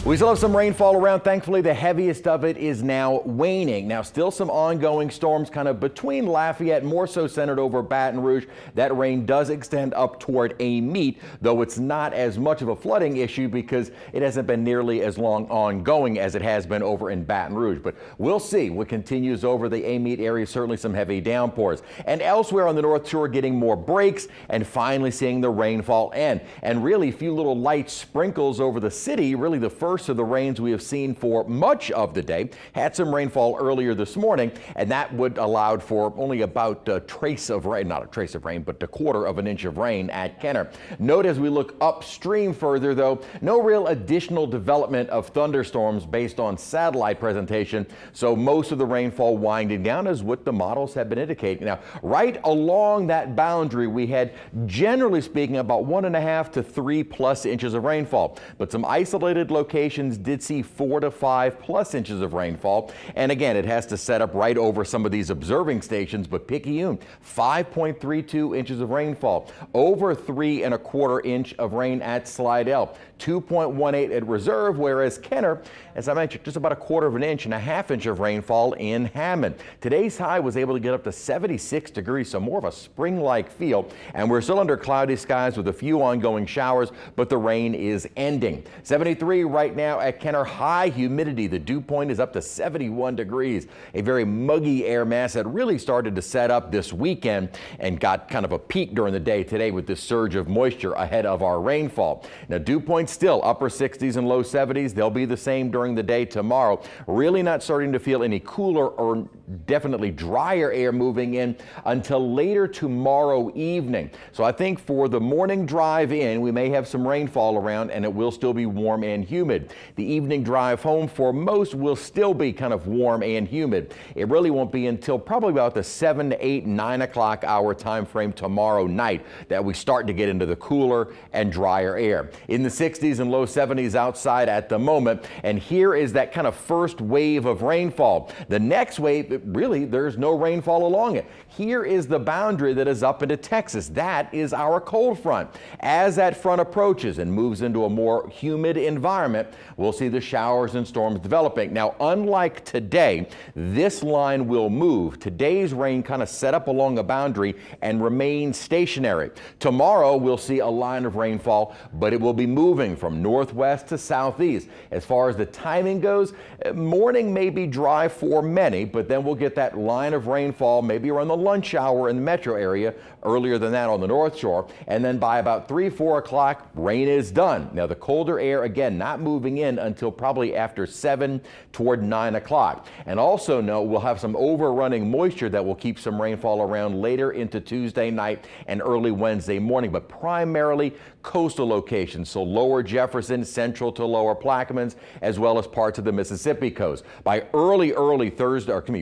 We still have some rainfall around. Thankfully, the heaviest of it is now waning. Now, still some ongoing storms kind of between Lafayette, more so centered over Baton Rouge. That rain does extend up toward Amite, though it's not as much of a flooding issue because it hasn't been nearly as long ongoing as it has been over in Baton Rouge. But we'll see what continues over the Amite area. Certainly some heavy downpours. And elsewhere on the North Shore, getting more breaks and finally seeing the rainfall end. And really, a few little light sprinkles over the city. Really, the first of the rains we have seen for much of the day. Had some rainfall earlier this morning, and that would allowed for only about a trace of rain, not a trace of rain, but a quarter of an inch of rain at Kenner. Note as we look upstream further, though, no real additional development of thunderstorms based on satellite presentation, so most of the rainfall winding down is what the models have been indicating. Now, right along that boundary, we had, generally speaking, about 1.5 to 3+ inches of rainfall, but some isolated locations did see 4 to 5+ inches of rainfall. And again, it has to set up right over some of these observing stations, but Picayune, 5.32 inches of rainfall, over 3¼ inch of rain at Slidell, 2.18 at Reserve, whereas Kenner, as I mentioned, just about 1/4 inch and 1/2 inch of rainfall in Hammond. Today's high was able to get up to 76 degrees, so more of a spring-like feel, and we're still under cloudy skies with a few ongoing showers, but the rain is ending. 73 right now at Kenner. High humidity. The dew point is up to 71 degrees. A very muggy air mass that really started to set up this weekend and got kind of a peak during the day today with this surge of moisture ahead of our rainfall. Now, dew point still upper 60s and low 70s. They'll be the same during the day tomorrow. Really not starting to feel any cooler or definitely drier air moving in until later tomorrow evening. So I think for the morning drive in, we may have some rainfall around and it will still be warm and humid. The evening drive home for most will still be kind of warm and humid. It really won't be until probably about the 7 to 8, 9 o'clock hour time frame tomorrow night that we start to get into the cooler and drier air. In the 60s and low 70s outside at the moment. And here is that kind of first wave of rainfall. The next wave, really, there's no rainfall along it. Here is the boundary that is up into Texas. That is our cold front. As that front approaches and moves into a more humid environment, we'll see the showers and storms developing. Now, unlike today, this line will move. Today's rain kind of set up along a boundary and remain stationary. Tomorrow, we'll see a line of rainfall, but it will be moving from northwest to southeast. As far as the timing goes, morning may be dry for many, but then we'll get that line of rainfall maybe around the lunch hour in the metro area, earlier than that on the North Shore, and then by about 3, 4 o'clock, rain is done. Now, the colder air, again, not moving in until probably after 7 toward 9 o'clock. And also note we'll have some overrunning moisture that will keep some rainfall around later into Tuesday night and early Wednesday morning, but primarily coastal locations, so lower Jefferson, central to lower Plaquemines, as well as parts of the Mississippi coast. By early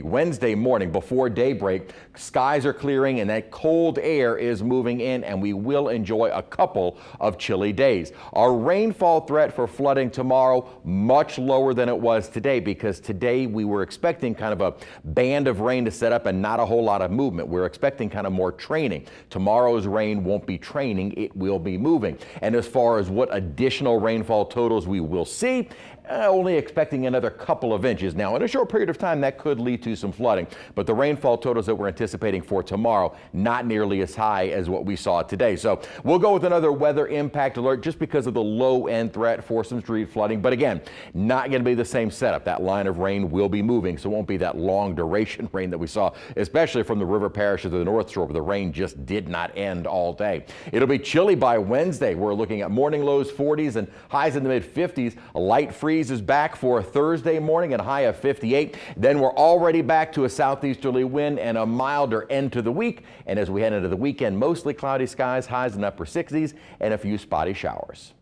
Wednesday morning before daybreak, skies are clearing and that cold air is moving in, and we will enjoy a couple of chilly days. Our rainfall threat for flooding tomorrow, much lower than it was today, because today we were expecting kind of a band of rain to set up and not a whole lot of movement. We're expecting kind of more training. Tomorrow's rain won't be training, it will be moving. And as far as what additional rainfall totals we will see, only expecting another couple of inches. Now, in a short period of time, that could lead to some flooding, but the rainfall totals that we're anticipating for tomorrow, not nearly as high as what we saw today. So we'll go with another weather impact alert just because of the low end threat for some street flooding. But again, not going to be the same setup. That line of rain will be moving, so it won't be that long duration rain that we saw, especially from the river parishes of the North Shore, where the rain just did not end all day. It'll be chilly by Wednesday. We're looking at morning lows 40s and highs in the mid 50s. A light freeze is back for Thursday morning and a high of 58. Then we're already back to a southeasterly wind and a milder end to the week. And as we head into the weekend, mostly cloudy skies, highs in upper 60s and a few spotty showers.